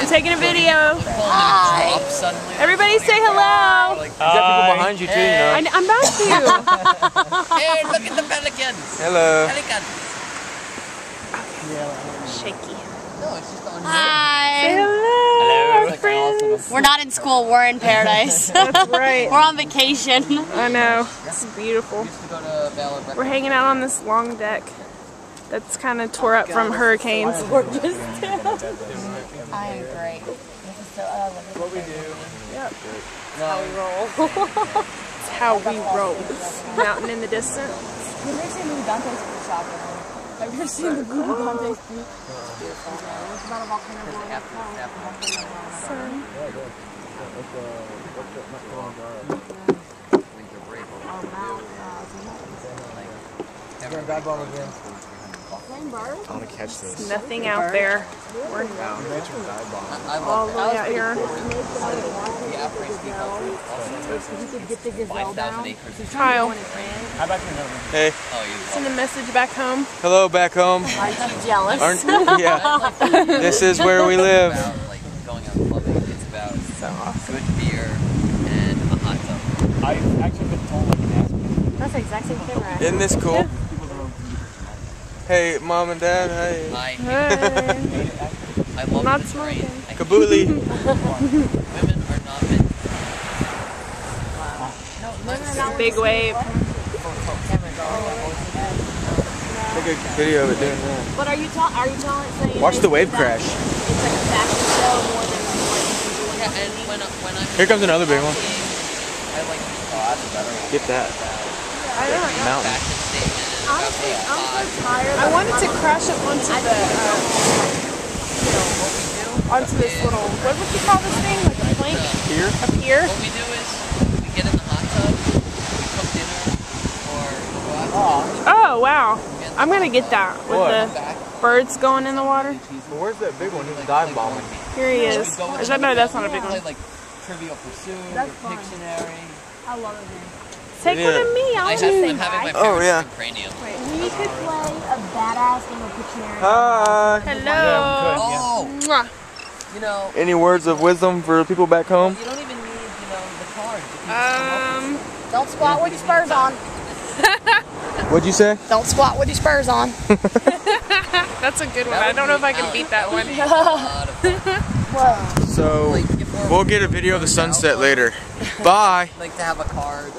I'm taking a video. Hi. Everybody say hello. You got people behind you too, you know. I'm back to you. Hey, look at the pelican. Hello. Pelican. Shaky. No, it's just on Say Hi. hello, our friends. We're not in school. We're in paradise. That's right. We're on vacation. I know. It's beautiful. used to go to Valor. We're hanging out on this long deck that's kind of tore up from hurricanes. I am great. What we do. Yep. How we roll. It's how we roll. Mountain in the distance. Have you ever seen the Dante's Fruit Shop? Have you ever seen the Dante's Fruit? It's about a volcano. Sun. I want to catch this. Nothing out there. We're all the way out here. Kyle, Hey. send a message back home. Hello, back home. Aren't you jealous? Aren't yeah. This is where we live. Like going out clubbing. It's about good beer and a hot tub. I've actually been told I can ask you. That's the exact same thing, right? Isn't this cool? Hey, mom and dad. Hey. Hey. I love Not the smoking. train. Kabootly. Women are not meant. Big wave. Take a video of it doing that. But are you telling Watch the wave crash. It's like a fashion show more than like Yeah, and when I'm Here comes another big one. I like Get that. I don't know. Mountain. fashion statement. honestly, I'm so tired. I wanted to crash up onto the onto this little, what would you call this thing? Like a plank? Here? A pier? What we do is we get in the hot tub, we cook dinner, or go out Oh wow. I'm gonna get that with What? the birds going in the water. Well, where's that big one? He's dive bombing. Here he is. to Is that, no, that's not a big play one. like Trivial Pursuit That's or fun. Pictionary. I love it, man. Take one of me. I'll do I'm having my parents yeah. from Cranium. We could play a badass game of Pictionary. Hi. Hello. Oh, Mwah. you know, Any words of wisdom for people back home? you don't even need, the cards. You can just come up with Don't squat with your spurs on. What'd you say? Don't squat with your spurs on. That's a good one. I don't know if I can beat that one. a lot of fun. So, we'll get a video of the sunset later. Bye. Like to have a card.